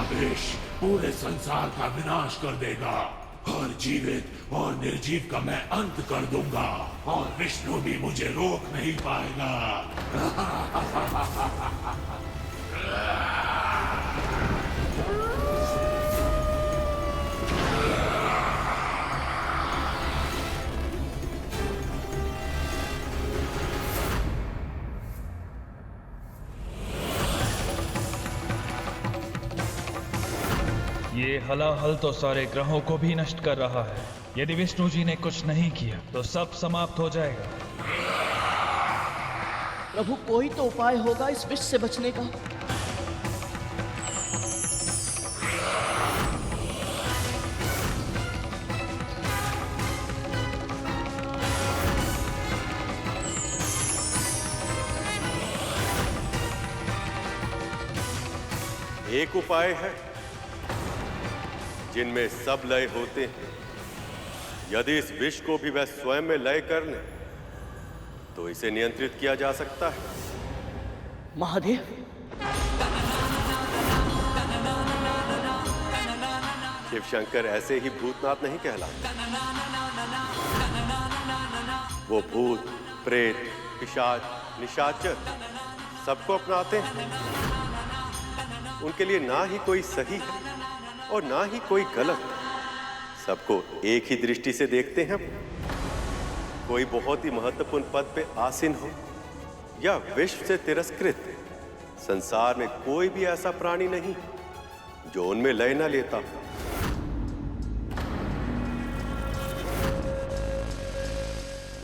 विष पूरे संसार का विनाश कर देगा और जीवित और निर्जीव का मैं अंत कर दूंगा और विष्णु भी मुझे रोक नहीं पाएगा। ये हलाहल तो सारे ग्रहों को भी नष्ट कर रहा है। यदि विष्णु जी ने कुछ नहीं किया तो सब समाप्त हो जाएगा। प्रभु, कोई तो उपाय होगा इस विष से बचने का। एक उपाय है जिनमें सब लय होते हैं। यदि इस विष को भी वह स्वयं में लय कर ले तो इसे नियंत्रित किया जा सकता है। महादेव, शिव शंकर ऐसे ही भूतनाथ नहीं कहलाते। वो भूत, प्रेत, पिशाच, निशाचर सबको अपनाते हैं। उनके लिए ना ही कोई सही है और ना ही कोई गलत। सबको एक ही दृष्टि से देखते हैं। कोई बहुत ही महत्वपूर्ण पद पे आसीन हो या विश्व से तिरस्कृत, संसार में कोई भी ऐसा प्राणी नहीं जो उनमें लय न लेता।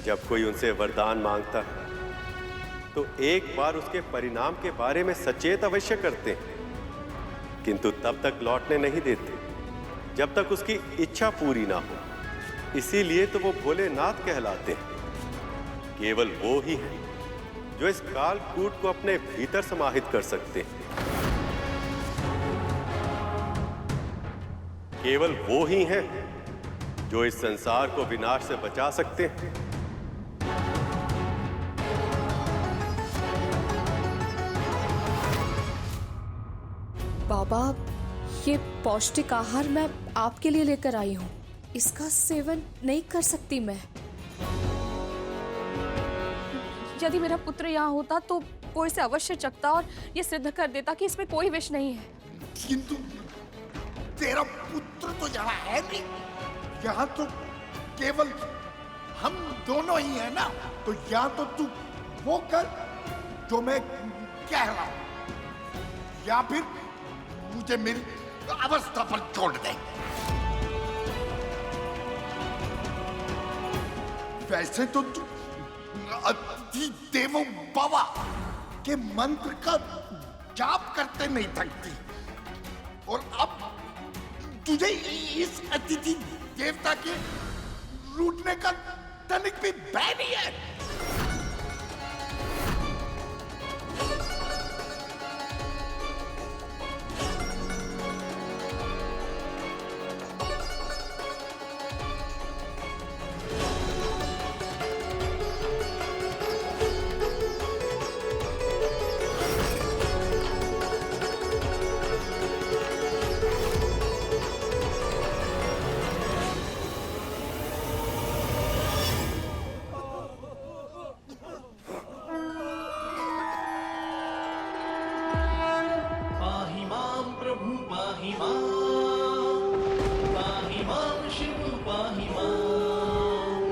जब कोई उनसे वरदान मांगता है तो एक बार उसके परिणाम के बारे में सचेत अवश्य करते हैं, किंतु तब तक लौटने नहीं देते जब तक उसकी इच्छा पूरी ना हो। इसीलिए तो वो भोलेनाथ कहलाते हैं। केवल वो ही है जो इस काल कूट को अपने भीतर समाहित कर सकते हैं। केवल वो ही हैं जो इस संसार को विनाश से बचा सकते हैं। बाबा, ये पौष्टिक आहार मैं आपके लिए लेकर आई हूँ। इसका सेवन नहीं कर सकती मैं। यदि मेरा पुत्र यहाँ होता तो वो इसे अवश्य चखता और ये सिद्ध कर देता कि इसमें कोई विष नहीं है। किंतु तेरा पुत्र तो यहाँ है नहीं। यहाँ तो केवल हम दोनों ही है ना। तो या तो तू वो कर जो मैं कह रहा हूं, या फिर मुझे मेरी अवस्था पर छोड़ दे। वैसे तो तू अति देवो बाबा के मंत्र का जाप करते नहीं थकती, और अब तुझे इस अतिथि देवता के लूटने का तनिक भी भय नहीं है।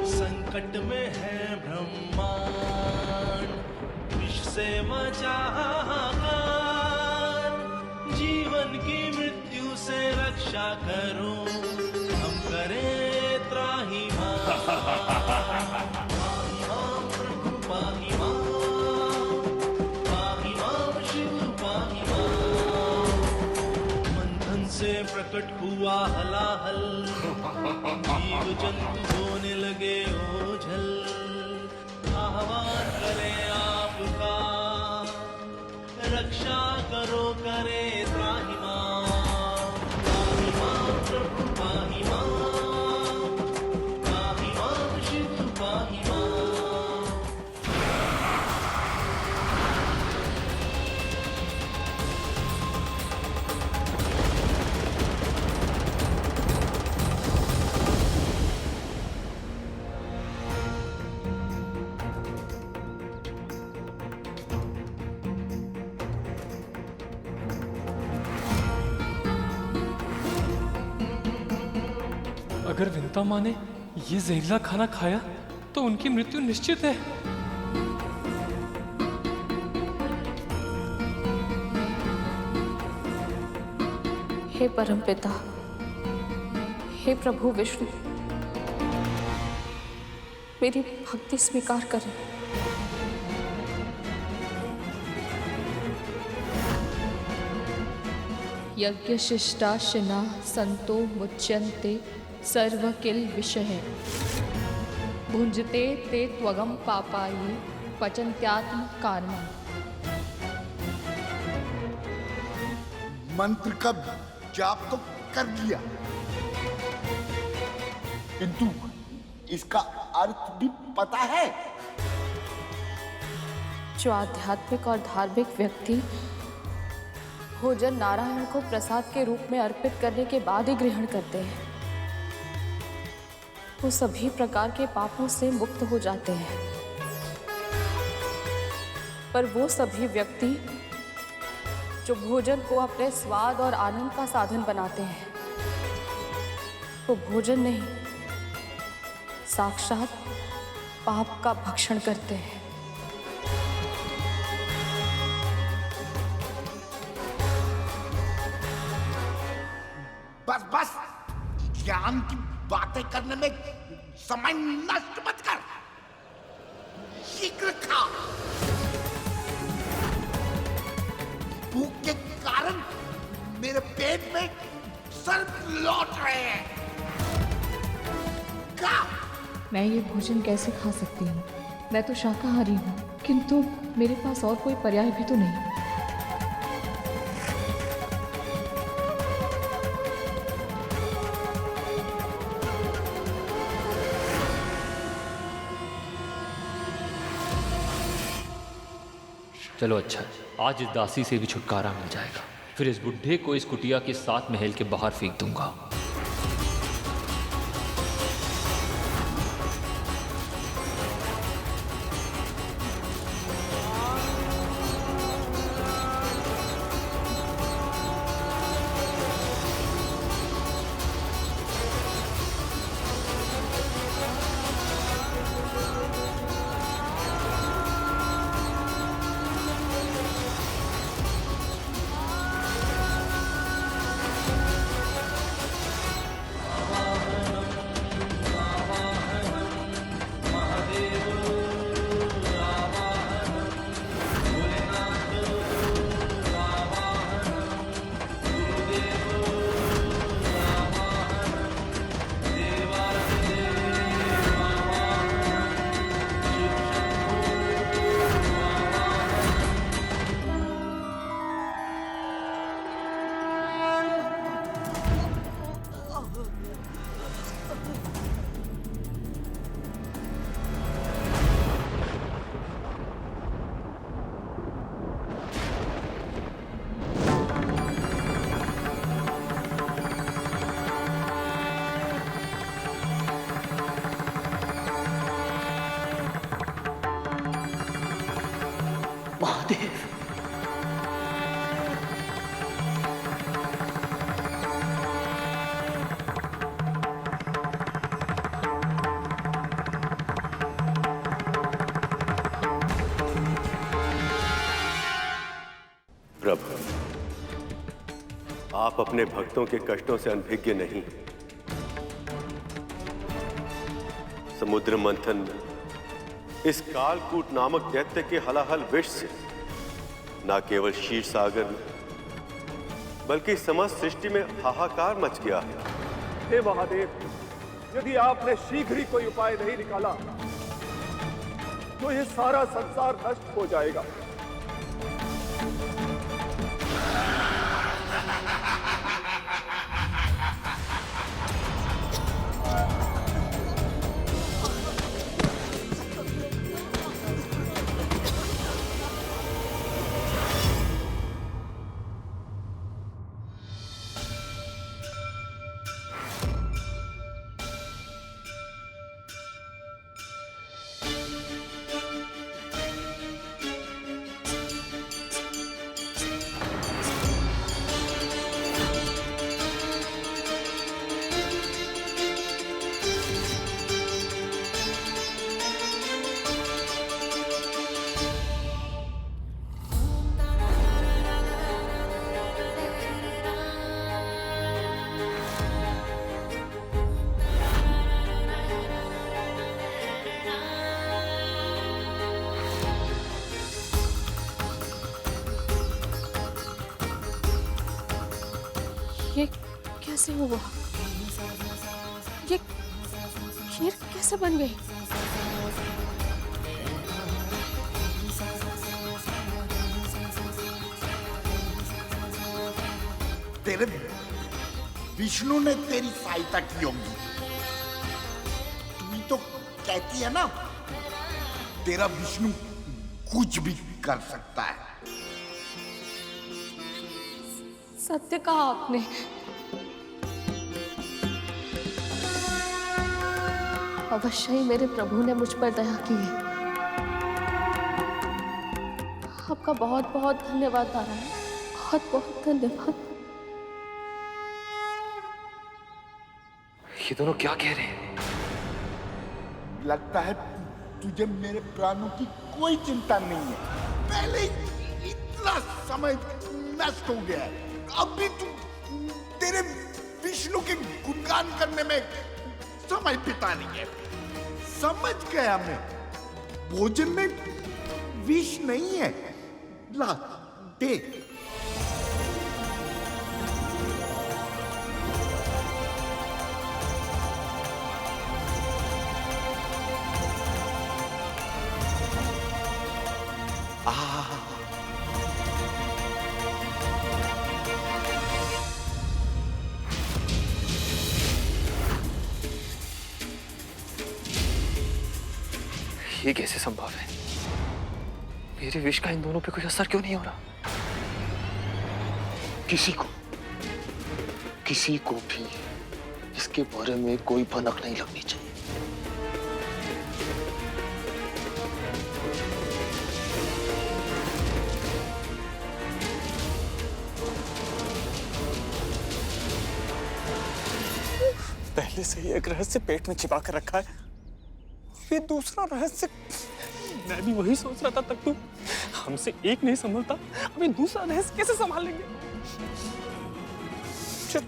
संकट में है ब्रह्मांड, विष से मचा हाहाकार। जीवन की मृत्यु से रक्षा करो, हम करें त्राहिमाम। पाहि माम प्रभु पाहि माम, पाहि माम शिव पाहि माम। मंथन से प्रकट हुआ हलाहल, जीव जंतु होने लगे ओझल। आह्वान करें आपका, रक्षा करो करे त्राहिमाम। पाहि माम प्रभु पाहि माम, पाहि माम शिव पाहि माम। अगर विंता माँ ने ये जहरीला खाना खाया तो उनकी मृत्यु निश्चित है। हे परमपिता, हे प्रभु विष्णु, मेरी भक्ति स्वीकार करें। यज्ञ शिष्टाशिना संतो मुच्यन्ते सर्व किल विषय भुंजते ते त्वगम पापाये पचन्त्यात्म कर्म। मंत्र का जाप तो कर लिया, किंतु इसका अर्थ भी पता है। जो आध्यात्मिक और धार्मिक व्यक्ति भोजन नारायण को प्रसाद के रूप में अर्पित करने के बाद ही ग्रहण करते हैं, वो सभी प्रकार के पापों से मुक्त हो जाते हैं। पर वो सभी व्यक्ति जो भोजन को अपने स्वाद और आनंद का साधन बनाते हैं, वो भोजन नहीं, साक्षात पाप का भक्षण करते हैं। बस बस, ज्ञान की बातें करने में समय नष्ट मत कर, शीघ्र खा। भूख के कारण मेरे पेट में सर्प लौट रहे हैं। खा। मैं ये भोजन कैसे खा सकती हूँ? मैं तो शाकाहारी हूँ, किंतु मेरे पास और कोई पर्याय भी तो नहीं। चलो अच्छा, आज इस दासी से भी छुटकारा मिल जाएगा। फिर इस बुढ़े को इस कुटिया के साथ महल के बाहर फेंक दूंगा। महादेव, प्रभु, आप अपने भक्तों के कष्टों से अनभिज्ञ नहीं। समुद्र मंथन में इस कालकूट नामक दैत्य के हलाहल विष से न केवल क्षीर सागर में बल्कि समस्त सृष्टि में हाहाकार मच गया है। हे महादेव, यदि आपने शीघ्र ही कोई उपाय नहीं निकाला तो ये सारा संसार नष्ट हो जाएगा। ये कैसे हुआ? ये खीर कैसे बन गई? तेरे विष्णु ने तेरी सहायता की होगी। तू ही तो कहती है ना, तेरा विष्णु कुछ भी कर सकता है। सत्य कहा आपने। अवश्य ही मेरे प्रभु ने मुझ पर दया की है। आपका बहुत बहुत धन्यवाद नारायण, बहुत बहुत धन्यवाद। ये दोनों क्या कह रहे हैं? लगता है तुझे मेरे प्राणों की कोई चिंता नहीं है। पहले ही इतना समय नष्ट हो गया है, अब भी तू तेरे विष्णु के गुणगान करने में समय बिता रही है। समझ गया मैं, भोजन में विष नहीं है। ला दे। ये कैसे संभव है? मेरे विष का इन दोनों पे कोई असर क्यों नहीं हो रहा? किसी को भी इसके बारे में कोई भनक नहीं लगनी चाहिए। पहले से ही एक रहस्य पेट में छिपा कर रखा है, ये दूसरा रहस्य। मैं भी वही सोच रहा था तक तू हमसे एक नहीं संभलता, अभी दूसरा रहस्य कैसे संभाल लेंगे? चल।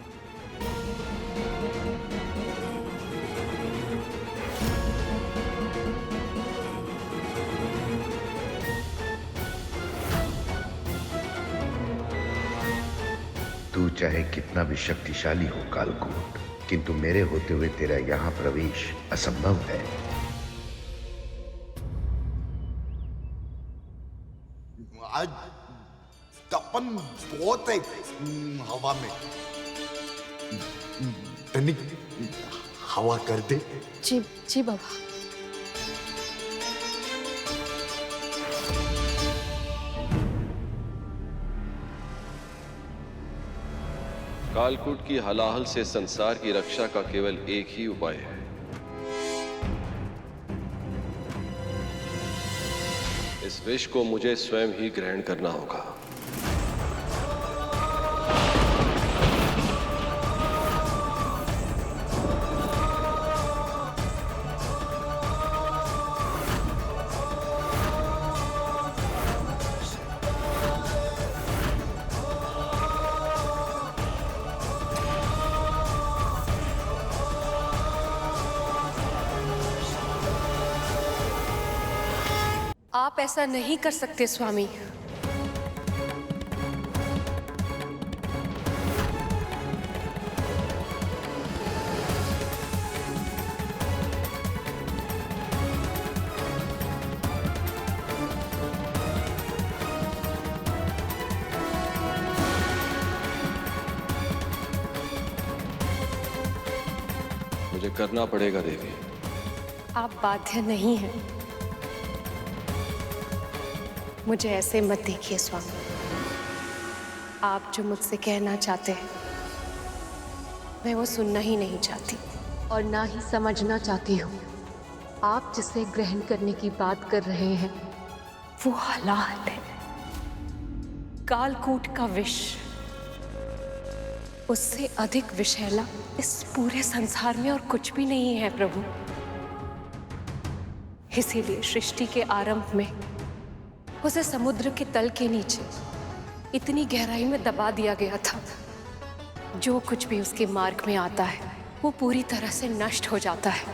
तू चाहे कितना भी शक्तिशाली हो कालकूट, किंतु मेरे होते हुए तेरा यहां प्रवेश असंभव है। आज तपन बहुत है हवा में। तनिक हवा कर दे। जी जी बाबा। कालकूट की हलाहल से संसार की रक्षा का केवल एक ही उपाय है। इस विष को मुझे स्वयं ही ग्रहण करना होगा। आप ऐसा नहीं कर सकते स्वामी। मुझे करना पड़ेगा देवी। आप बाध्य नहीं हैं। मुझे ऐसे मत देखिए स्वामी। आप जो मुझसे कहना चाहते हैं मैं वो सुनना ही नहीं चाहती और ना ही समझना चाहती हूँ। आप जिसे ग्रहण करने की बात कर रहे हैं वो हलाहल है, कालकूट का विष। उससे अधिक विषैला इस पूरे संसार में और कुछ भी नहीं है प्रभु। इसीलिए सृष्टि के आरंभ में उसे समुद्र के तल के नीचे इतनी गहराई में दबा दिया गया था, जो कुछ भी उसके मार्ग में आता है वो पूरी तरह से नष्ट हो जाता है।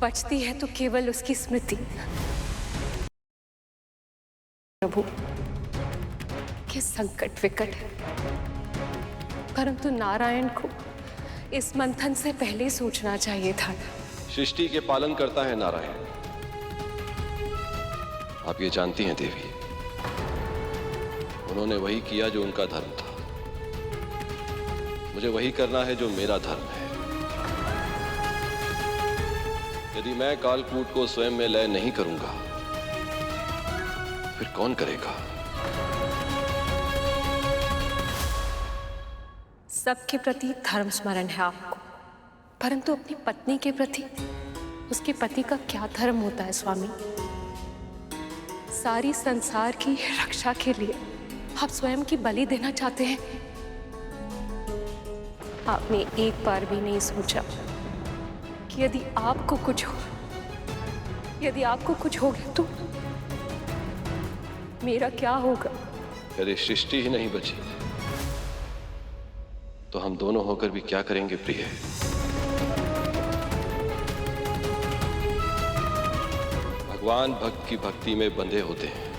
बचती है तो केवल उसकी स्मृति। प्रभु, किस संकट विकट है, परंतु नारायण को इस मंथन से पहले सोचना चाहिए था। सृष्टि के पालन करता है नारायण। आप ये जानती हैं देवी, उन्होंने वही किया जो उनका धर्म था। मुझे वही करना है जो मेरा धर्म है। यदि मैं कालकूट को स्वयं में लय नहीं करूंगा, फिर कौन करेगा? सबके प्रति धर्म स्मरण है आपको, परंतु अपनी पत्नी के प्रति उसके पति का क्या धर्म होता है स्वामी? सारी संसार की रक्षा के लिए आप स्वयं की बलि देना चाहते हैं। आपने एक बार भी नहीं सोचा कि यदि आपको कुछ हो गया तो मेरा क्या होगा? यदि सृष्टि ही नहीं बची तो हम दोनों होकर भी क्या करेंगे प्रिय? भगवान भक्त की भक्ति में बंधे होते हैं।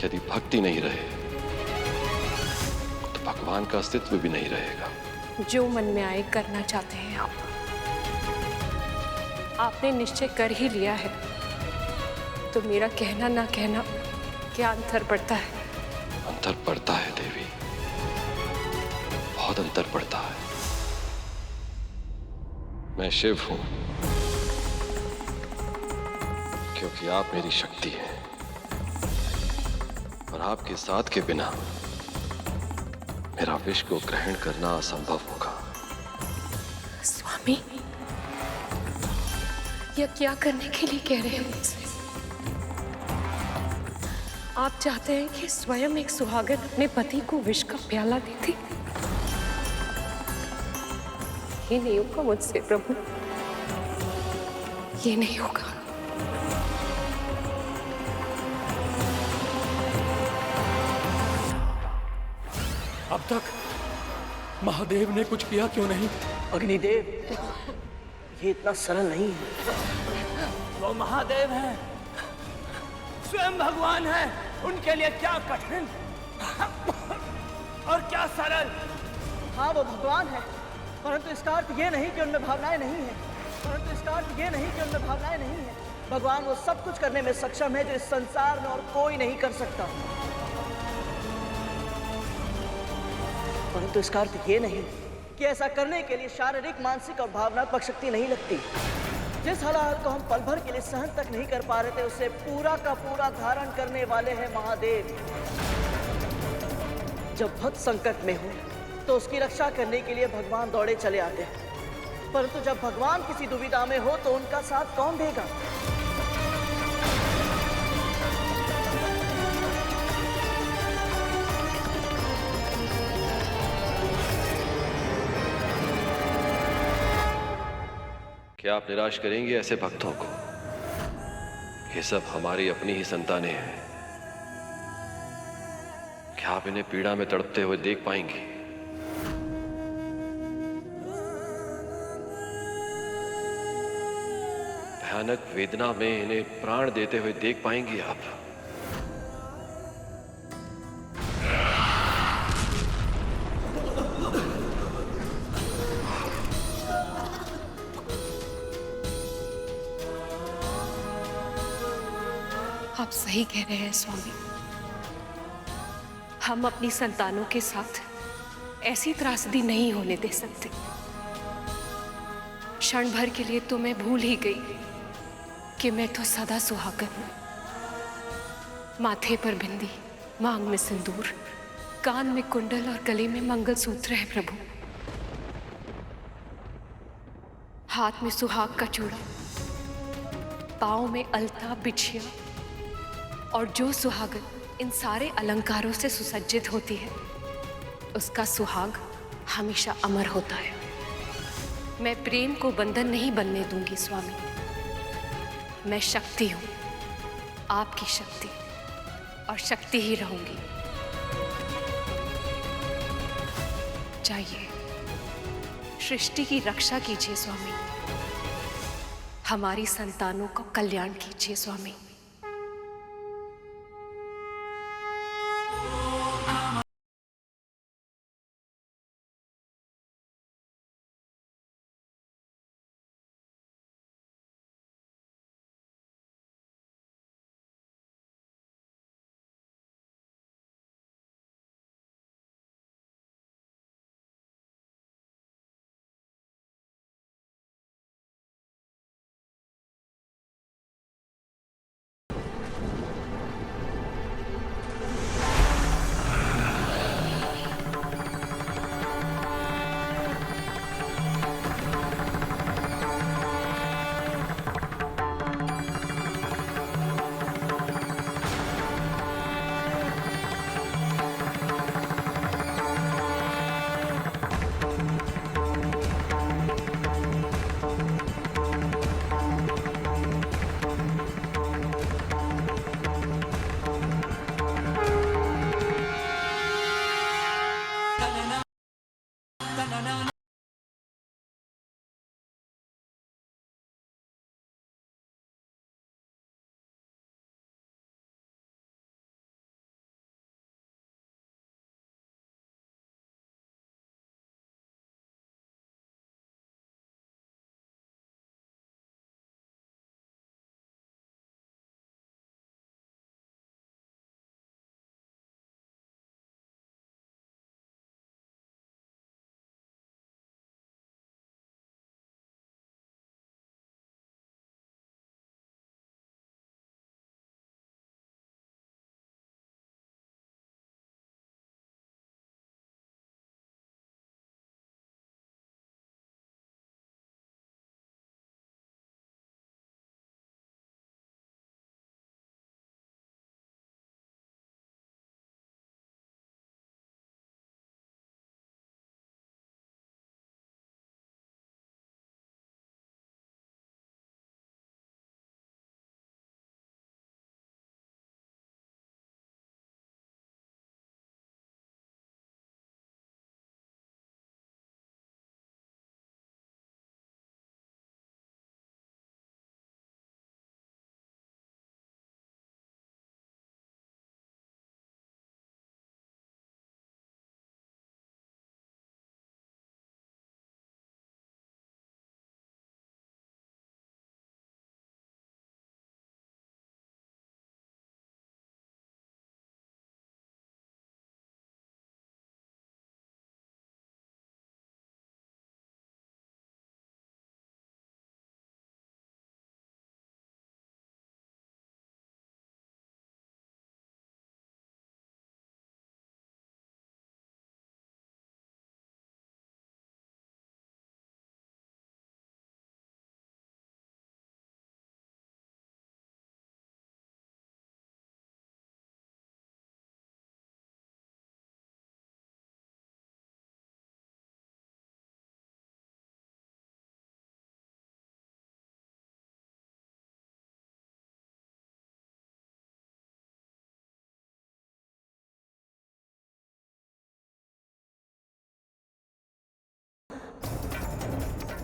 यदि भक्ति नहीं रहे तो भगवान का अस्तित्व भी नहीं रहेगा। जो मन में आए करना चाहते हैं आप। आपने निश्चय कर ही लिया है तो मेरा कहना ना कहना क्या अंतर पड़ता है? अंतर पड़ता है देवी, बहुत अंतर पड़ता है। मैं शिव हूं क्योंकि आप मेरी शक्ति हैं, और आपके साथ के बिना मेरा विष को ग्रहण करना असंभव होगा। स्वामी, यह क्या करने के लिए कह रहे हैं मुझसे? आप चाहते हैं कि स्वयं एक सुहागन अपने पति को विष का प्याला देती? ये नहीं होगा मुझसे प्रभु, ये नहीं होगा। अब तक महादेव ने कुछ किया क्यों नहीं? अग्निदेव, ये इतना सरल नहीं है। वो महादेव हैं, स्वयं भगवान हैं। उनके लिए क्या कठिन और क्या सरल। हाँ, वो भगवान है, परंतु इसका अर्थ ये नहीं कि उनमें भावनाएं नहीं है। भगवान वो सब कुछ करने में सक्षम है जो इस संसार में और कोई नहीं कर सकता। परंतु इसका अर्थ ये नहीं कि ऐसा करने के लिए शारीरिक, मानसिक और भावनात्मक शक्ति नहीं लगती। जिस हलाहल को हम पल भर के लिए सहन तक नहीं कर पा रहे थे, उसे पूरा का पूरा धारण करने वाले हैं महादेव। जब भक्त संकट में हो तो उसकी रक्षा करने के लिए भगवान दौड़े चले आते हैं, परंतु जब भगवान किसी दुविधा में हो तो उनका साथ कौन देगा? क्या आप निराश करेंगे ऐसे भक्तों को? ये सब हमारी अपनी ही संतानें हैं। क्या आप इन्हें पीड़ा में तड़पते हुए देख पाएंगे? भयानक वेदना में इन्हें प्राण देते हुए देख पाएंगे आप? आप सही कह रहे हैं स्वामी। हम अपनी संतानों के साथ ऐसी त्रासदी नहीं होने दे सकते। क्षण भर के लिए तो मैं भूल ही गई कि मैं तो सदा सुहागन हूं। माथे पर बिंदी, मांग में सिंदूर, कान में कुंडल और गले में मंगलसूत्र है प्रभु। हाथ में सुहाग का चूड़ा, पाँव में अलता, बिछिया, और जो सुहागन इन सारे अलंकारों से सुसज्जित होती है, उसका सुहाग हमेशा अमर होता है। मैं प्रेम को बंधन नहीं बनने दूंगी स्वामी। मैं शक्ति हूं, आपकी शक्ति, और शक्ति ही रहूंगी। जाइए, सृष्टि की रक्षा कीजिए स्वामी। हमारी संतानों का कल्याण कीजिए स्वामी।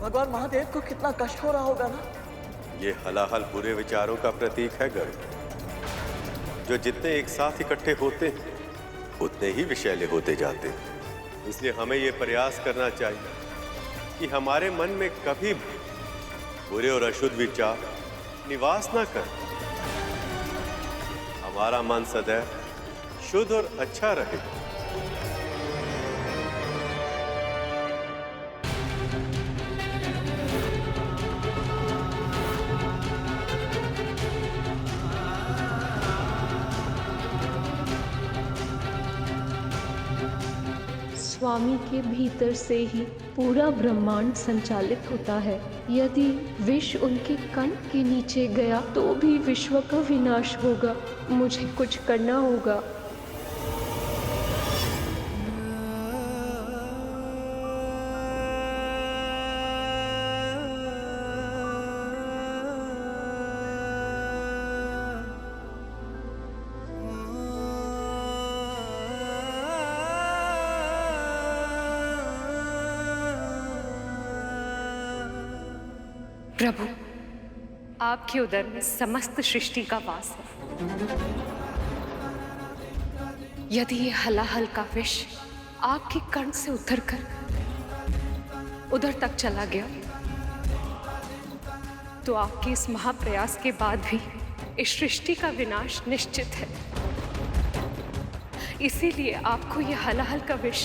भगवान महादेव को कितना कष्ट हो रहा होगा ना। ये हलाहल बुरे विचारों का प्रतीक है गण, जो जितने एक साथ इकट्ठे होते हैं उतने ही विषैले होते जाते हैं। इसलिए हमें ये प्रयास करना चाहिए कि हमारे मन में कभी भी बुरे और अशुद्ध विचार निवास ना करें। हमारा मन सदैव शुद्ध और अच्छा रहे। स्वामी के भीतर से ही पूरा ब्रह्मांड संचालित होता है। यदि विष उनके कंठ के नीचे गया तो भी विश्व का विनाश होगा। मुझे कुछ करना होगा। प्रभु, आपके उदर में समस्त सृष्टि का वास है। यदि ये हलाहल का विष आपके कंठ से उतरकर उधर तक चला गया तो आपके इस महाप्रयास के बाद भी इस सृष्टि का विनाश निश्चित है। इसीलिए आपको ये हलाहल का विष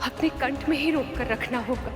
अपने कंठ में ही रोक कर रखना होगा।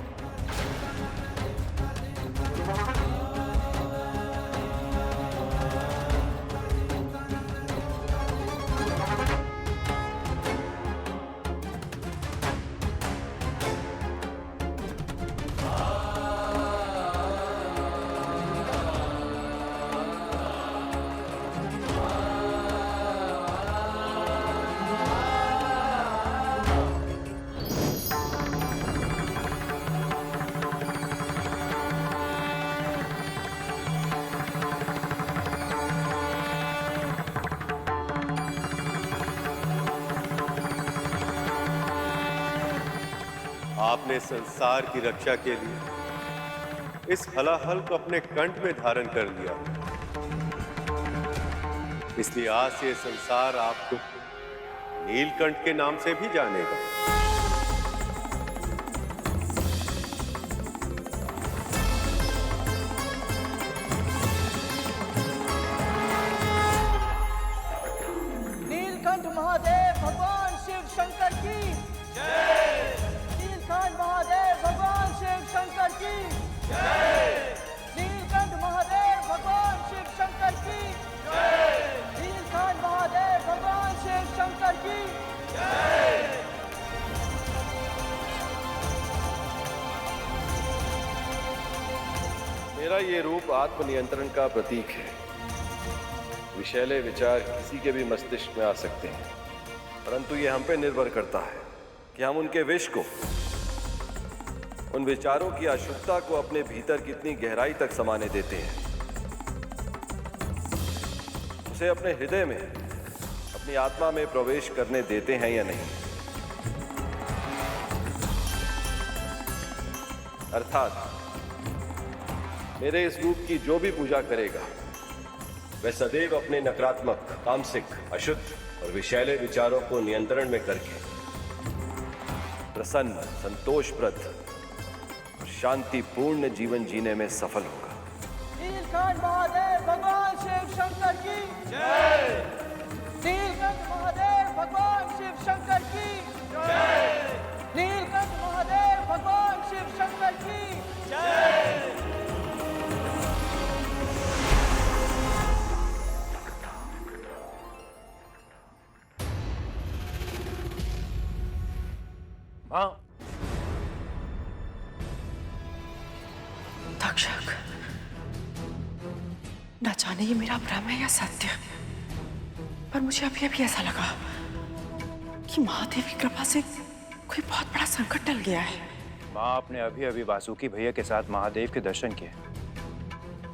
आपने संसार की रक्षा के लिए इस हलाहल को अपने कंठ में धारण कर लिया, इसलिए आज से संसार आपको नीलकंठ के नाम से भी जानेगा। नीलकंठ महादेव भगवान शिव शंकर की जय। नीलकंठ महादेव भगवान शिव शंकर की जय। नीलकंठ महादेव भगवान शिव शंकर की जय। नीलकंठ महादेव भगवान शिव शंकर की जय। मेरा ये रूप आत्मनियंत्रण का प्रतीक है। विषैले विचार किसी के भी मस्तिष्क में आ सकते हैं, परंतु ये हम पे निर्भर करता है कि हम उनके विष को, उन विचारों की अशुद्धता को अपने भीतर कितनी गहराई तक समाने देते हैं, उसे अपने हृदय में, अपनी आत्मा में प्रवेश करने देते हैं या नहीं। अर्थात मेरे इस रूप की जो भी पूजा करेगा वह सदैव अपने नकारात्मक, तामसिक, अशुद्ध और विषैले विचारों को नियंत्रण में करके प्रसन्न, संतोषप्रद और शांतिपूर्ण जीवन जीने में सफल होगा। नीलकंठ महादेव भगवान शिव शंकर की जय। नीलकंठ महादेव भगवान शिव शंकर की जय। नीलकंठ महादेव भगवान शिव शंकर की जय। तक्षक, न जाने ये मेरा भ्रम है या सत्य, पर मुझे अभी अभी ऐसा लगा कि महादेव की कृपा से कोई बहुत बड़ा संकट टल गया है। माँ, आपने अभी अभी वासुकी भैया के साथ महादेव के दर्शन किए।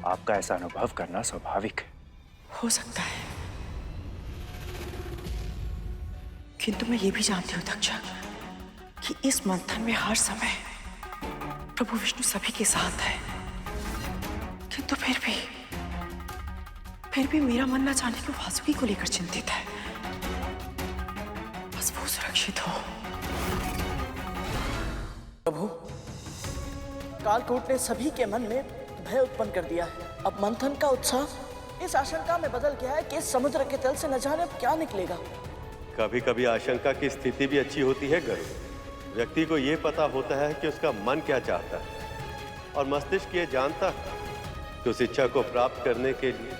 आपका ऐसा अनुभव करना स्वाभाविक है। हो सकता है, किंतु मैं ये भी जानती हूँ तक्षक कि इस मंथन में हर समय प्रभु विष्णु सभी के साथ है, किंतु फिर भी मेरा मन न जाने क्यों वासुकी को लेकर चिंतित है। बस वो सुरक्षित हो। प्रभु, कालकूट ने सभी के मन में भय उत्पन्न कर दिया है। अब मंथन का उत्साह इस आशंका में बदल गया है कि इस समुद्र के तल से न जाने अब क्या निकलेगा। कभी कभी आशंका की स्थिति भी अच्छी होती है गरुड़। व्यक्ति को ये पता होता है कि उसका मन क्या चाहता है और मस्तिष्क ये जानता है कि उस इच्छा को प्राप्त करने के लिए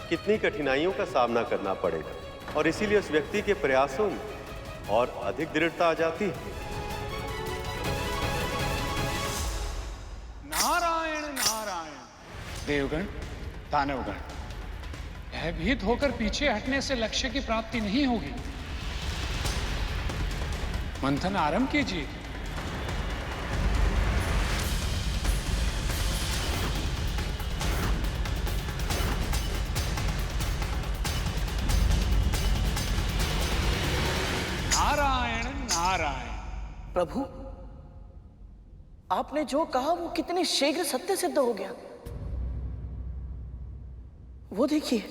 कितनी कठिनाइयों का सामना करना पड़ेगा, और इसीलिए उस व्यक्ति के प्रयासों में और अधिक दृढ़ता आ जाती है। नारायण नारायण। देवगण, दानवगण, भयभीत होकर पीछे हटने से लक्ष्य की प्राप्ति नहीं होगी। मंथन आरंभ कीजिए। नारायण नारायण। प्रभु, आपने जो कहा वो कितनी शीघ्र सत्य सिद्ध हो गया। वो देखिए।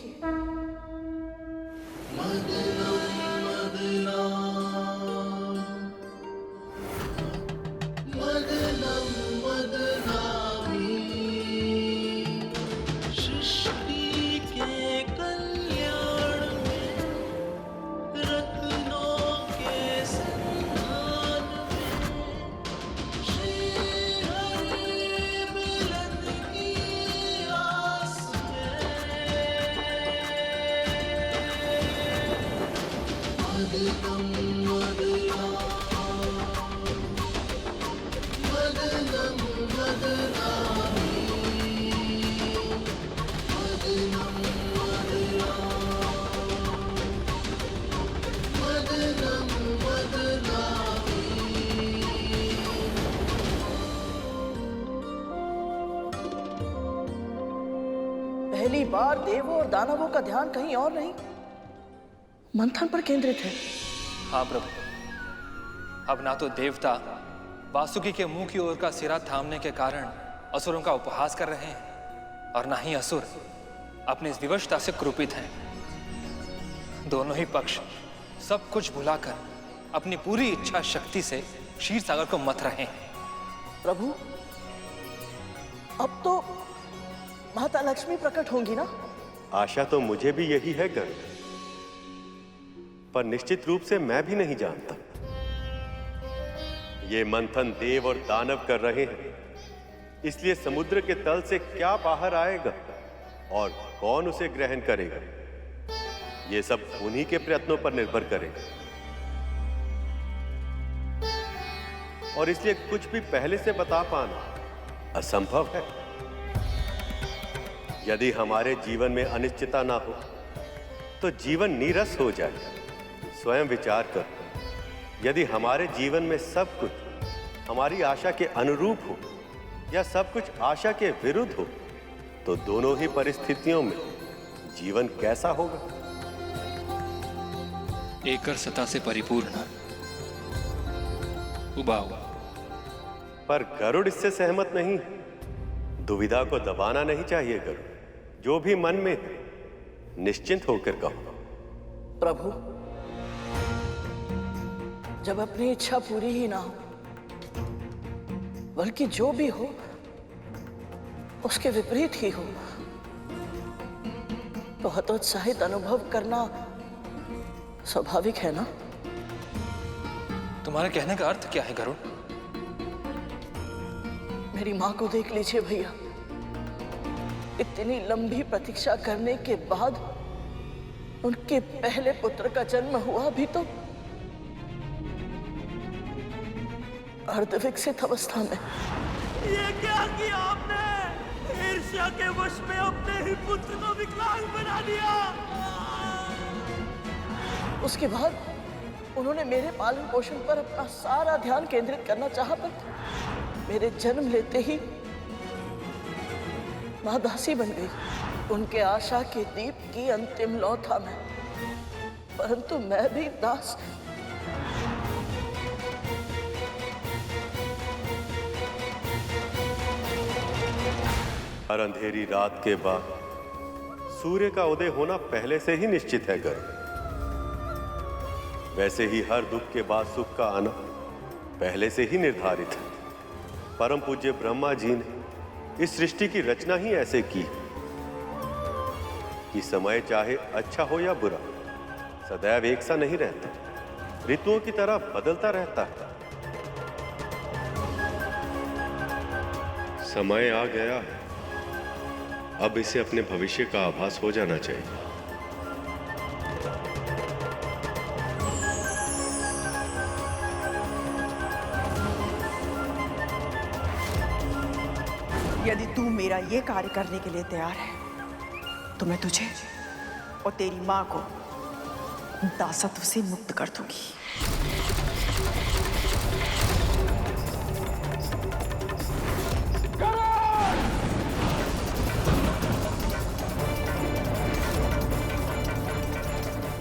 पहली बार देवों और दानवों का ध्यान कहीं और नहीं, मंथन पर केंद्रित है। हाँ प्रभु, अब ना तो देवता वासुकी के मुंह की ओर का सिरा थामने के कारण असुरों का उपहास कर रहे हैं, और ना ही असुर अपनी इस विवशता से क्रोपित हैं। दोनों ही पक्ष सब कुछ भुलाकर अपनी पूरी इच्छा शक्ति से क्षीर सागर को मथ रहे हैं। प्रभु, अब तो माता लक्ष्मी प्रकट होंगी ना? आशा तो मुझे भी यही है गरुड़, पर निश्चित रूप से मैं भी नहीं जानता। ये मंथन देव और दानव कर रहे हैं, इसलिए समुद्र के तल से क्या बाहर आएगा और कौन उसे ग्रहण करेगा, ये सब उन्हीं के प्रयत्नों पर निर्भर करेगा। और इसलिए कुछ भी पहले से बता पाना असंभव है। यदि हमारे जीवन में अनिश्चितता ना हो तो जीवन नीरस हो जाए। स्वयं विचार कर, यदि हमारे जीवन में सब कुछ हमारी आशा के अनुरूप हो या सब कुछ आशा के विरुद्ध हो, तो दोनों ही परिस्थितियों में जीवन कैसा होगा? एकर सता से परिपूर्ण, उबाऊ। पर गरुड़ इससे सहमत नहीं। दुविधा को दबाना नहीं चाहिए गरुड़। जो भी मन में है, निश्चिंत होकर कहो। प्रभु, जब अपनी इच्छा पूरी ही ना हो, बल्कि जो भी हो उसके विपरीत ही हो, तो हतोत्साहित अनुभव करना स्वाभाविक है ना? तुम्हारे कहने का अर्थ क्या है गरुड़? मेरी मां को देख लीजिए भैया। इतनी लंबी प्रतीक्षा करने के बाद उनके पहले पुत्र का जन्म हुआ भी तो अर्धविकसित अवस्था में। ये क्या किया आपने? ईर्ष्या के वश में अपने ही पुत्र को विकलांग बना दिया। उसके बाद उन्होंने मेरे पालन पोषण पर अपना सारा ध्यान केंद्रित करना चाहा, पर मेरे जन्म लेते ही मां दासी बन गई। उनके आशा के दीप की अंतिम लौ था मैं, परंतु मैं भी दास। हर अंधेरी रात के बाद सूर्य का उदय होना पहले से ही निश्चित है गर्ग। वैसे ही हर दुख के बाद सुख का आना पहले से ही निर्धारित है। परम पूज्य ब्रह्मा जी ने इस सृष्टि की रचना ही ऐसे की कि समय चाहे अच्छा हो या बुरा, सदैव एक सा नहीं रहता, ऋतुओं की तरह बदलता रहता है। समय आ गया है, अब इसे अपने भविष्य का आभास हो जाना चाहिए। यदि तू मेरा ये कार्य करने के लिए तैयार है तो मैं तुझे और तेरी मां को दासत्व से मुक्त कर दूंगी।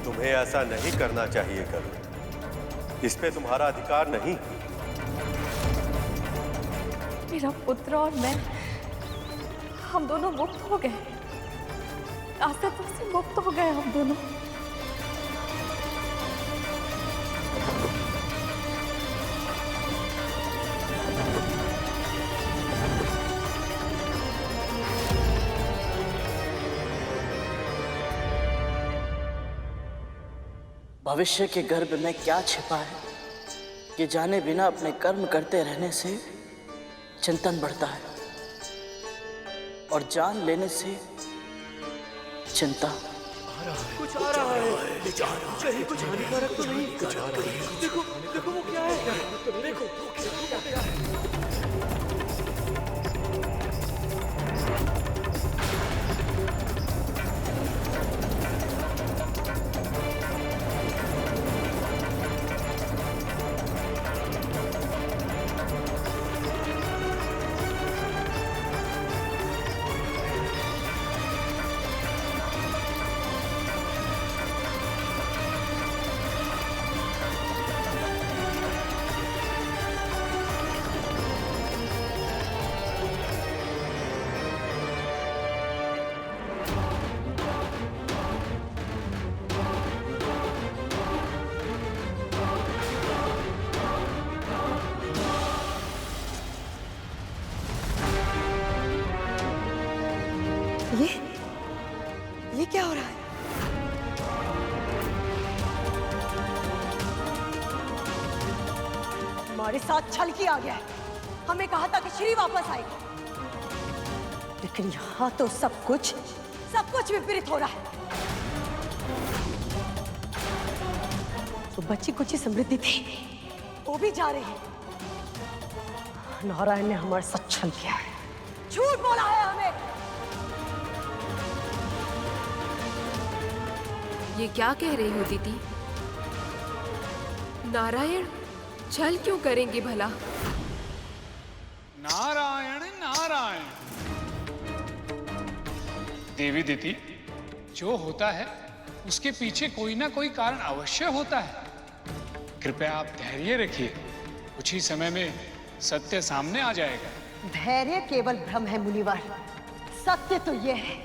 तुम्हें ऐसा नहीं करना चाहिए गर्ग, इस पे तुम्हारा अधिकार नहीं। मेरा पुत्र और मैं, हम दोनों मुक्त हो गए, दासत्व से मुक्त हो गए हम दोनों। भविष्य के गर्भ में क्या छिपा है कि जाने बिना अपने कर्म करते रहने से चिंतन बढ़ता है और जान लेने से चिंता। कुछ आ रहा है, कहीं कुछ हानिकारक तो नहीं? देखो देखो वो क्या है, देखो वो क्या है। ये क्या हो रहा है? हमारे साथ छल किया गया है। हमें कहा था कि श्री वापस आएगी, लेकिन यहाँ तो सब कुछ विपरीत हो रहा है। तो बची कुछ समृद्धि थी, वो भी जा रही है। नारायण ने हमारे साथ छल किया है, झूठ बोला है हमें। ये क्या कह रही हो दीदी? नारायण छल क्यों करेंगे भला? नारायण नारायण। देवी दीदी, जो होता है उसके पीछे कोई ना कोई कारण अवश्य होता है। कृपया आप धैर्य रखिए, कुछ ही समय में सत्य सामने आ जाएगा। धैर्य केवल भ्रम है मुनिवर। सत्य तो यह है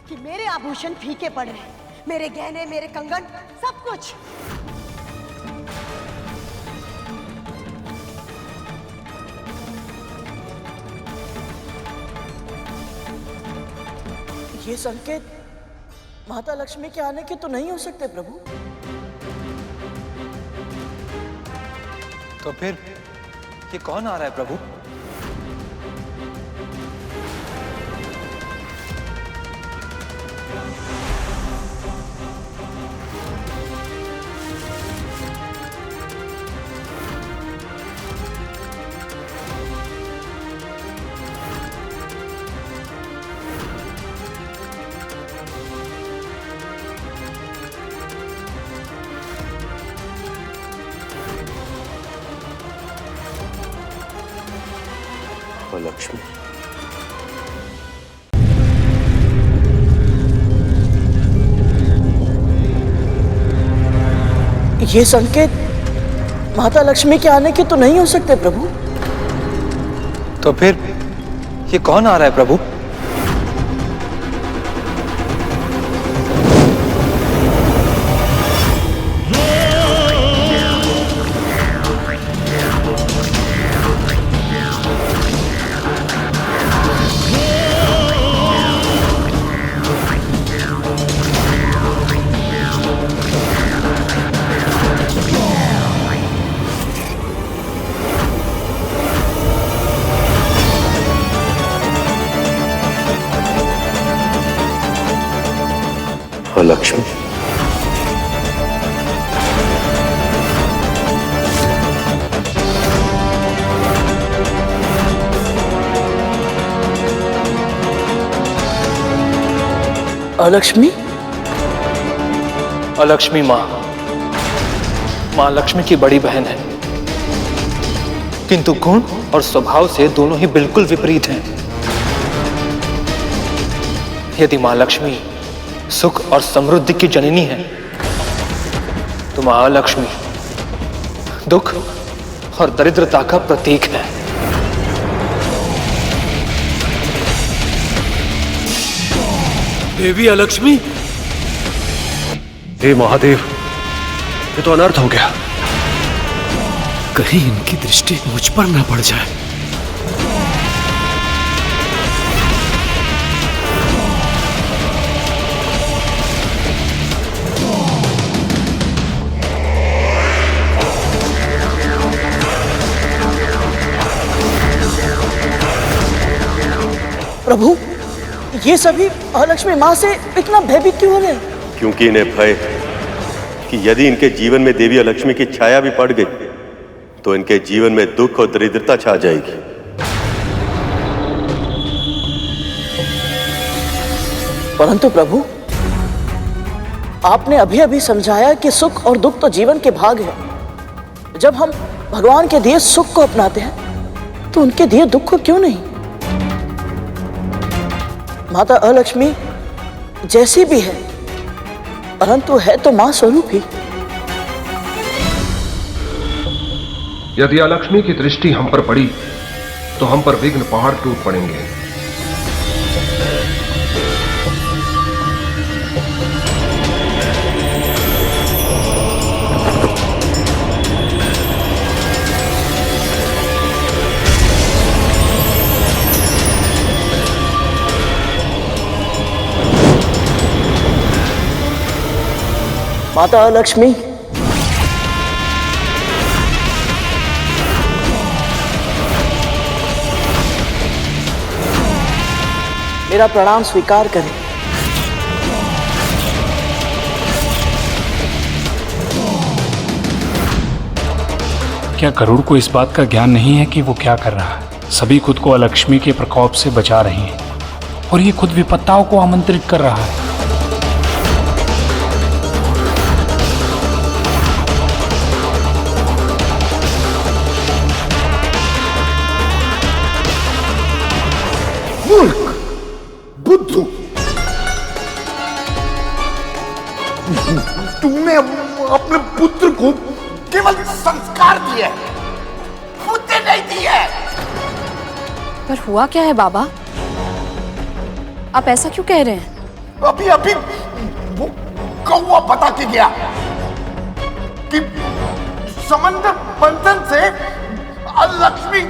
कि मेरे आभूषण फीके पड़ रहे हैं, मेरे गहने, मेरे कंगन, सब कुछ। ये संकेत माता लक्ष्मी के आने के तो नहीं हो सकते प्रभु। तो फिर ये कौन आ रहा है प्रभु? लक्ष्मी, ये संकेत माता लक्ष्मी के आने के तो नहीं हो सकते प्रभु। तो फिर ये कौन आ रहा है प्रभु? अलक्ष्मी। अलक्ष्मी? अलक्ष्मी माँ लक्ष्मी की बड़ी बहन है, किंतु गुण और स्वभाव से दोनों ही बिल्कुल विपरीत हैं। यदि माँ लक्ष्मी सुख और समृद्धि की जननी है, तो माँ लक्ष्मी दुख और दरिद्रता का प्रतीक है। देवी अलक्ष्मी। हे महादेव, ये तो अनर्थ हो गया। कहीं इनकी दृष्टि मुझ पर ना पड़ जाए। प्रभु, ये सभी अलक्ष्मी माँ से इतना भयभीत क्यों हो गए? क्योंकि इन्हें भय कि यदि इनके जीवन में देवी अलक्ष्मी की छाया भी पड़ गई तो इनके जीवन में दुख और दरिद्रता छा जाएगी। परंतु प्रभु, आपने अभी अभी समझाया कि सुख और दुख तो जीवन के भाग है। जब हम भगवान के दिए सुख को अपनाते हैं तो उनके दिए दुख को क्यों नहीं? माता अलक्ष्मी जैसी भी है, परंतु है तो मां स्वरूप ही। यदि अलक्ष्मी की दृष्टि हम पर पड़ी तो हम पर विघ्न पहाड़ टूट पड़ेंगे। माता अलक्ष्मी, मेरा प्रणाम स्वीकार करें। क्या गरुड़ को इस बात का ज्ञान नहीं है कि वो क्या कर रहा है? सभी खुद को अलक्ष्मी के प्रकोप से बचा रहे हैं और ये खुद विपत्ताओं को आमंत्रित कर रहा है। मूर्ख, बुद्धू, तुमने अपने पुत्र को केवल संस्कार दिए, बुद्धि नहीं दी है। पर हुआ क्या है बाबा? आप ऐसा क्यों कह रहे हैं? अभी अभी वो कौवा बता के गया कि समंदर मंथन से अलक्ष्मी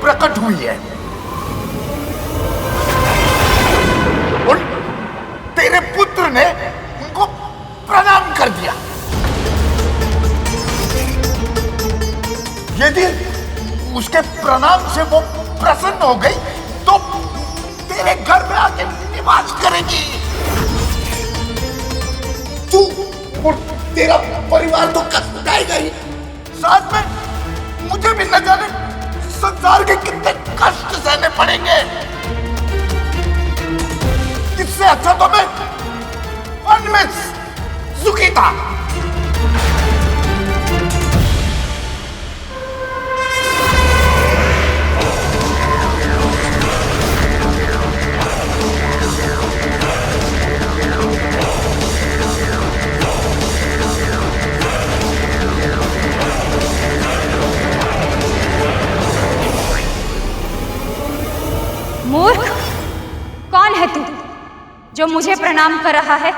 प्रकट हुई है और तेरे पुत्र ने उनको प्रणाम कर दिया। यदि उसके प्रणाम से वो प्रसन्न हो गई तो तेरे घर में आके निवास करेगी। तू और तेरा परिवार तो कष्टाएगा ही, साथ में मुझे भी न जाने संसार के कितने कष्ट सहने पड़ेंगे। इससे अच्छा तो मैं वन में सुखी था। मूर्ख, कौन है तू जो मुझे प्रणाम कर रहा है?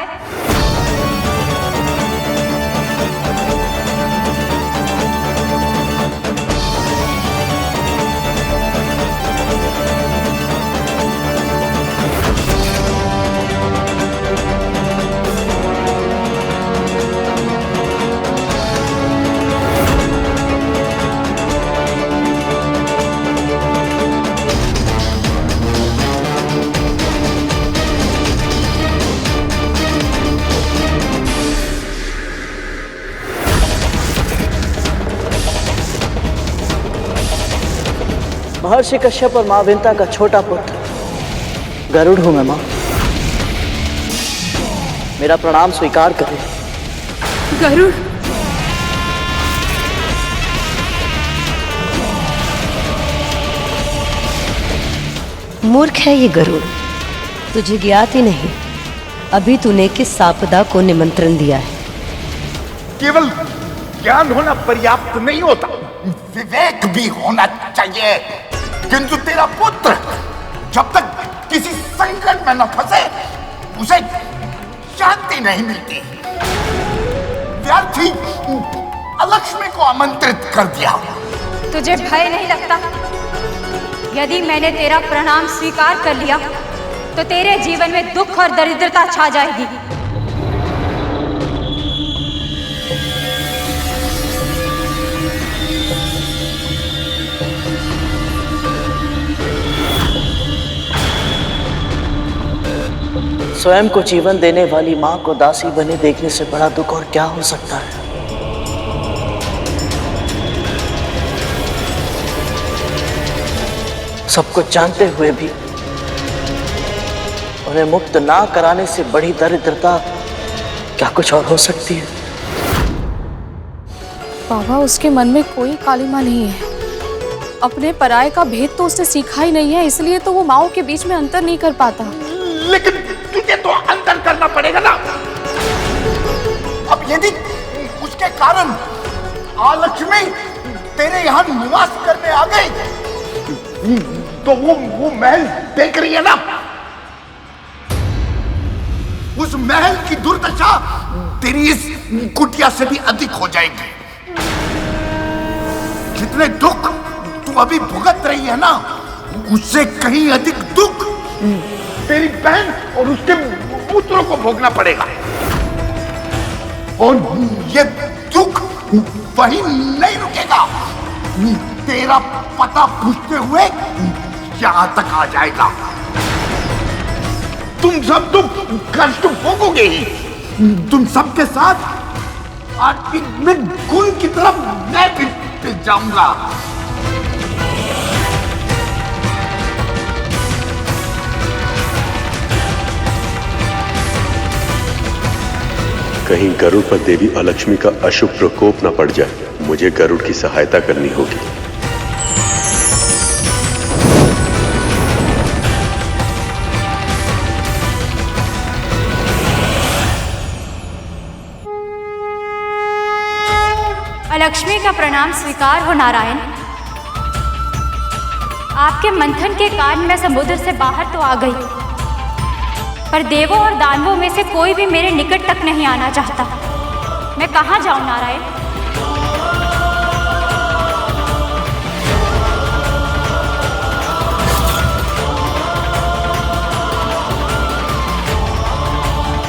महर्षि कश्यप और माँ विंता का छोटा पुत्र गरुड़ हूं मैं माँ। मेरा प्रणाम स्वीकार करें। गरुड़, मूर्ख है ये गरुड़, तुझे ज्ञात ही नहीं अभी तूने किस आपदा को निमंत्रण दिया है। केवल ज्ञान होना पर्याप्त नहीं होता, विवेक भी होना चाहिए। किंतु तेरा पुत्र जब तक किसी संकट में न फंसे उसे शांति नहीं मिलती। व्यर्थ ही अलक्ष्मी को आमंत्रित कर दिया। तुझे भय नहीं लगता? यदि मैंने तेरा प्रणाम स्वीकार कर लिया तो तेरे जीवन में दुख और दरिद्रता छा जाएगी। स्वयं को जीवन देने वाली माँ को दासी बने देखने से बड़ा दुख और क्या हो सकता है। सब कुछ जानते हुए भी उन्हें मुक्त ना कराने से बड़ी दरिद्रता क्या कुछ और हो सकती है? बाबा, उसके मन में कोई कालिमा नहीं है। अपने पराये का भेद तो उसने सीखा ही नहीं है, इसलिए तो वो माओ के बीच में अंतर नहीं कर पाता। लेकिन तुझे तो अंतर करना पड़ेगा ना। अब यदि उसके कारण आलक्ष्मी तेरे यहाँ निवास करने आ गई तो वो महल देख रही है ना। उस महल की दुर्दशा तेरी इस कुटिया से भी अधिक हो जाएगी। जितने दुख तू अभी भुगत रही है ना, उससे कहीं अधिक दुख तेरी बहन और उसके पुत्रों को भोगना पड़ेगा। और ये दुख वहीं नहीं रुकेगा, तेरा पता पूछते हुए यहां तक आ जाएगा। तुम सब तो कष्ट भोगोगे ही। तुम सबके साथ आज में गुण की तरफ मैं भी जाऊंगा। कहीं गरुड़ पर देवी अलक्ष्मी का अशुभ प्रकोप न पड़ जाए। मुझे गरुड़ की सहायता करनी होगी। अलक्ष्मी का प्रणाम स्वीकार हो नारायण। आपके मंथन के कारण मैं समुद्र से बाहर तो आ गई, पर देवों और दानवों में से कोई भी मेरे निकट तक नहीं आना चाहता। मैं कहाँ जाऊं नारायण?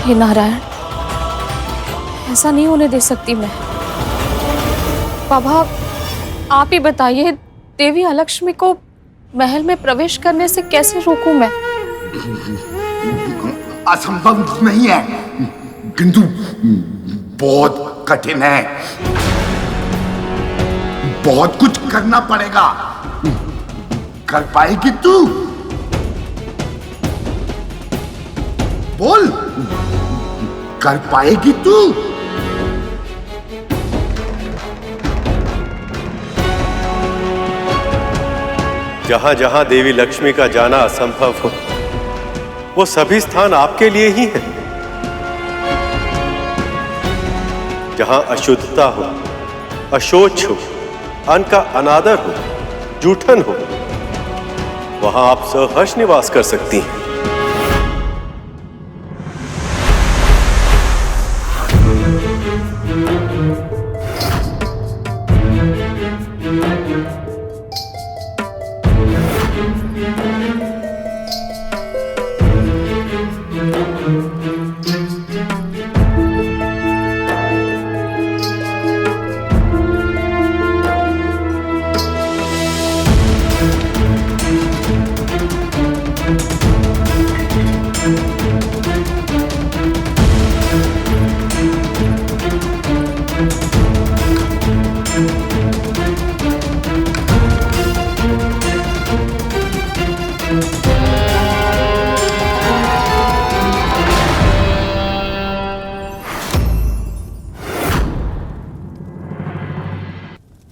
हे नारायण, ऐसा नहीं होने दे सकती मैं। बाबा, आप ही बताइए, देवी अलक्ष्मी को महल में प्रवेश करने से कैसे रोकूं मैं? असंभव नहीं है, किंतु बहुत कठिन है। बहुत कुछ करना पड़ेगा। कर पाएगी तू? बोल, कर पाएगी तू? जहां जहां देवी लक्ष्मी का जाना असंभव हो, वो सभी स्थान आपके लिए ही हैं। जहां अशुद्धता हो, अशोच हो, अन्न का अनादर हो, जूठन हो, वहां आप सहर्ष निवास कर सकती हैं।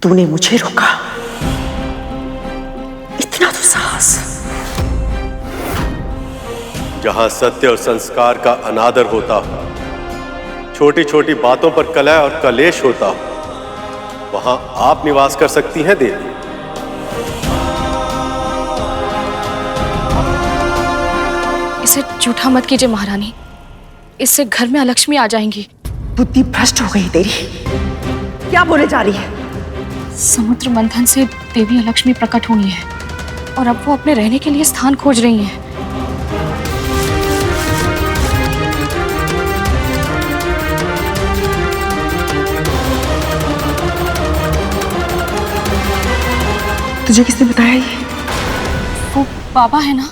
तूने मुझे रोका, इतना तो साहस। जहां सत्य और संस्कार का अनादर होता हो, छोटी छोटी बातों पर कलह और कलेश होता हो, वहां आप निवास कर सकती हैं देवी। इसे झूठा मत कीजिए महारानी, इससे घर में अलक्ष्मी आ जाएंगी। बुद्धि भ्रष्ट हो गई तेरी, क्या बोले जा रही है? समुद्र मंथन से देवी अलक्ष्मी प्रकट हुई है और अब वो अपने रहने के लिए स्थान खोज रही हैं। तुझे किसने बताया ये? वो बाबा है ना,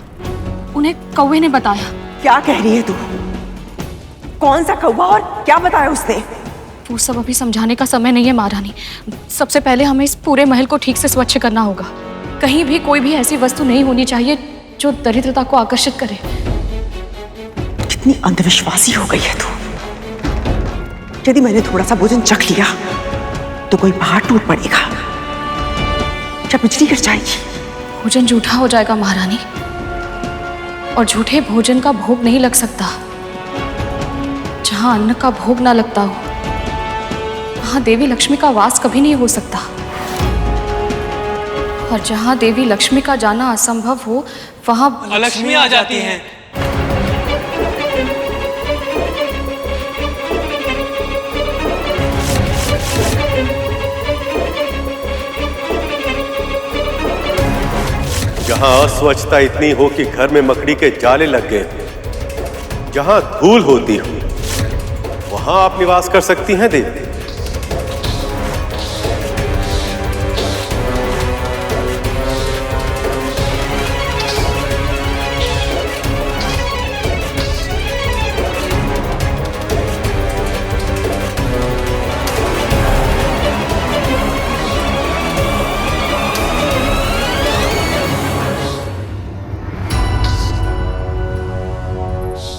उन्हें कौवे ने बताया। क्या कह रही है तू? कौन सा कौवा और क्या बताया उसने? वो सब अभी समझाने का समय नहीं है महारानी। सबसे पहले हमें इस पूरे महल को ठीक से स्वच्छ करना होगा। कहीं भी कोई भी ऐसी वस्तु नहीं होनी चाहिए जो दरिद्रता को आकर्षित करे। कितनी अंधविश्वासी हो गई है तू। यदि मैंने थोड़ा सा भोजन चख लिया तो कोई पहाड़ टूट पड़ेगा या बिजली गिर जाएगी। भोजन झूठा हो जाएगा महारानी, और झूठे भोजन का भोग नहीं लग सकता। जहां अन्न का भोग ना लगता हो वहां देवी लक्ष्मी का वास कभी नहीं हो सकता, और जहां देवी लक्ष्मी का जाना असंभव हो वहां लक्ष्मी आ जाती हैं। जहां अस्वच्छता इतनी हो कि घर में मकड़ी के जाले लग गए, जहां धूल होती हो, वहां आप निवास कर सकती हैं देवी।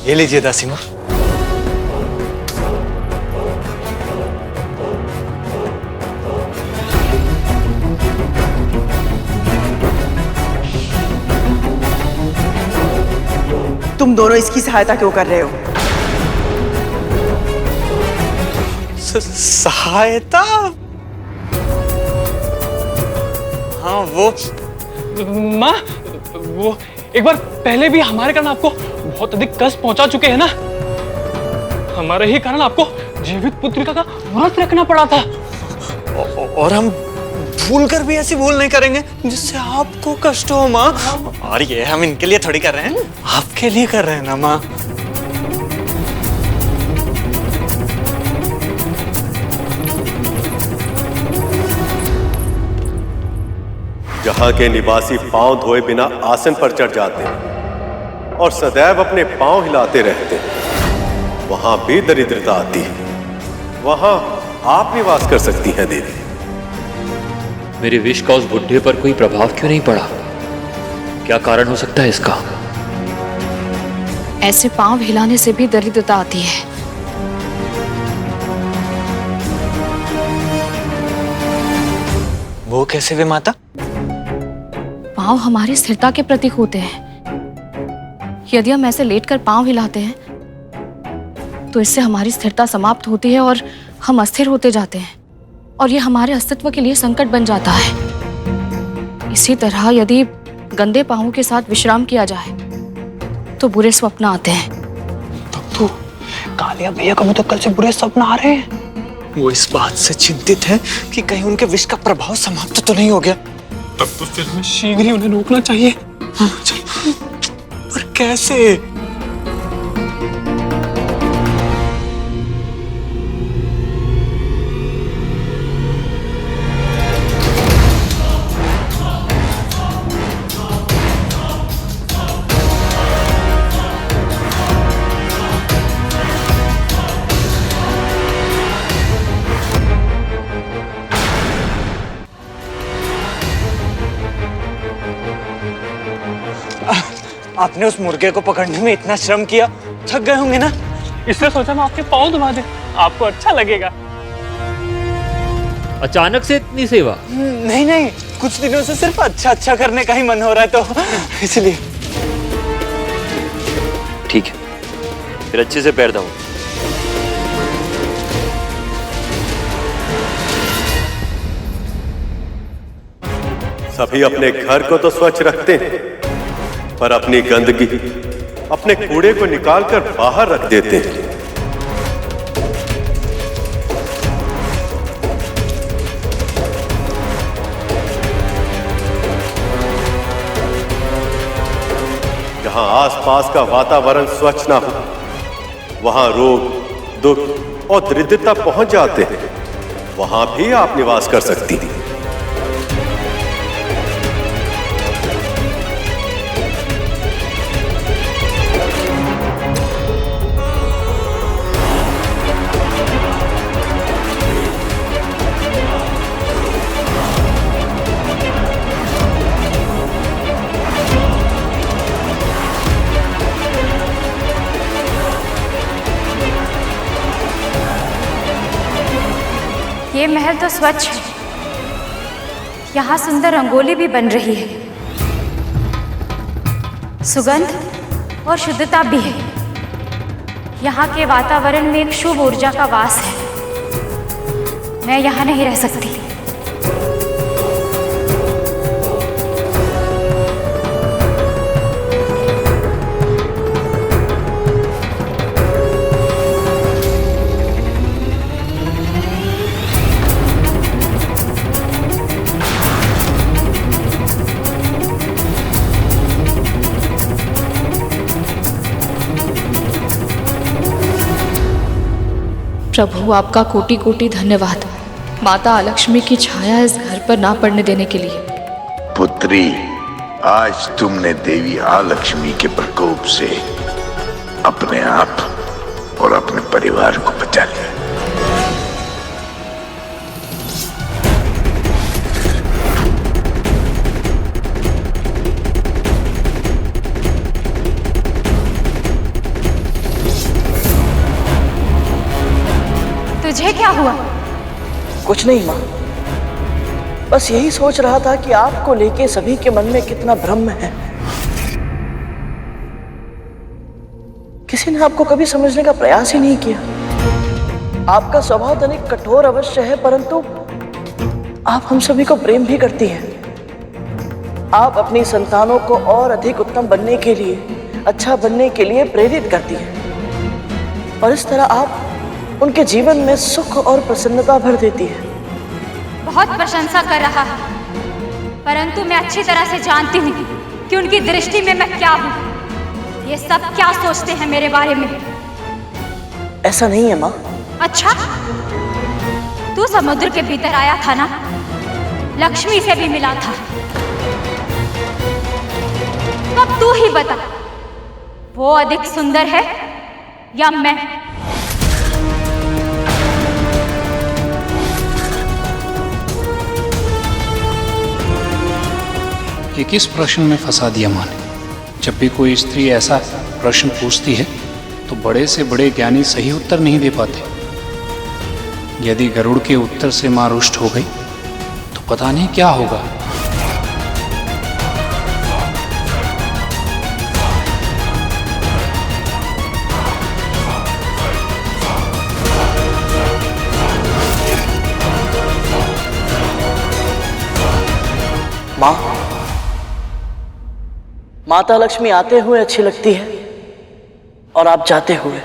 ये लीजिए दासीमा। तुम दोनों इसकी सहायता क्यों कर रहे हो? सहायता? हाँ वो माँ, वो एक बार पहले भी हमारे कारण आपको बहुत अधिक कष्ट पहुंचा चुके हैं ना। हमारे ही कारण आपको जीवित पुत्रिका का व्रत रखना पड़ा था, और हम भूलकर भी ऐसी भूल नहीं करेंगे जिससे आपको कष्ट हो माँ। और ये हम इनके लिए थोड़ी कर रहे हैं, आपके लिए कर रहे हैं ना माँ। जहां के निवासी पांव धोए बिना आसन पर चढ़ जाते हैं और सदैव अपने पांव हिलाते रहते हैं, वहां भी दरिद्रता आती है। वहां आप निवास कर सकती हैं देवी। मेरे विष का उस बुढ़े पर कोई प्रभाव क्यों नहीं पड़ा? क्या कारण हो सकता है इसका? ऐसे पांव हिलाने से भी दरिद्रता आती है। वो कैसे वे माता? पांव हमारी स्थिरता के प्रतीक होते हैं। यदि हम ऐसे लेटकर पांव हिलाते हैं तो इससे हमारी स्थिरता समाप्त होती है और हम अस्थिर होते जाते हैं, और ये हमारे अस्तित्व के लिए संकट बन जाता है। इसी तरह यदि गंदे पांवों के साथ विश्राम किया जाए तो बुरे स्वप्न आते हैं। तो कालिया भैया को तो कल से बुरे स्वप्न आ रहे हैं। वो इस बात से चिंतित है कि कहीं उनके विष का प्रभाव समाप्त तो नहीं हो गया। तब तो फिर हमें शीघ्र ही उन्हें रोकना चाहिए। पर कैसे? आपने उस मुर्गे को पकड़ने में इतना श्रम किया, थक गए होंगे ना, इसलिए सोचा मैं आपके पाँव दबा दूं, आपको अच्छा लगेगा। अचानक से इतनी सेवा? नहीं नहीं, कुछ दिनों से सिर्फ अच्छा अच्छा करने का ही मन हो रहा है तो इसलिए। ठीक है, फिर अच्छे से पैर दबाओ। सभी अपने घर को तो स्वच्छ रखते हैं, पर अपनी गंदगी, अपने कूड़े को निकालकर बाहर रख देते हैं। जहां आसपास का वातावरण स्वच्छ ना हो, वहां रोग, दुख और दरिद्रता पहुंच जाते हैं। वहां भी आप निवास कर सकती हैं। ये महल तो स्वच्छ है, यहाँ सुंदर रंगोली भी बन रही है, सुगंध और शुद्धता भी है। यहाँ के वातावरण में एक शुभ ऊर्जा का वास है। मैं यहाँ नहीं रह सकती। प्रभु, आपका कोटि कोटि धन्यवाद माता अलक्ष्मी की छाया इस घर पर ना पड़ने देने के लिए। पुत्री, आज तुमने देवी आलक्ष्मी के प्रकोप से अपने आप और अपने परिवार को बचा लिया। तुझे क्या हुआ? कुछ नहीं माँ, बस यही सोच रहा था कि आपको लेके सभी के मन में कितना भ्रम है। किसी ने आपको कभी समझने का प्रयास ही नहीं किया। आपका स्वभाव तनिक कठोर अवश्य है, परंतु आप हम सभी को प्रेम भी करती हैं। आप अपनी संतानों को और अधिक उत्तम बनने के लिए, अच्छा बनने के लिए प्रेरित करती हैं, और इस तरह आप उनके जीवन में सुख और प्रसन्नता भर देती है। बहुत प्रशंसा कर रहा है, परंतु मैं अच्छी तरह से जानती हूँ कि उनकी दृष्टि में मैं क्या हूँ। ये सब क्या सोचते हैं मेरे बारे में? ऐसा नहीं है माँ। अच्छा, तू समुद्र के भीतर आया था ना, लक्ष्मी से भी मिला था। अब तू ही बता, वो अधिक सुंदर है या मैं? ये किस प्रश्न में फंसा दिया माँ ने? जब भी कोई स्त्री ऐसा प्रश्न पूछती है तो बड़े से बड़े ज्ञानी सही उत्तर नहीं दे पाते। यदि गरुड़ के उत्तर से माँ रुष्ट हो गई तो पता नहीं क्या होगा। माँ, माता लक्ष्मी आते हुए अच्छी लगती है और आप जाते हुए।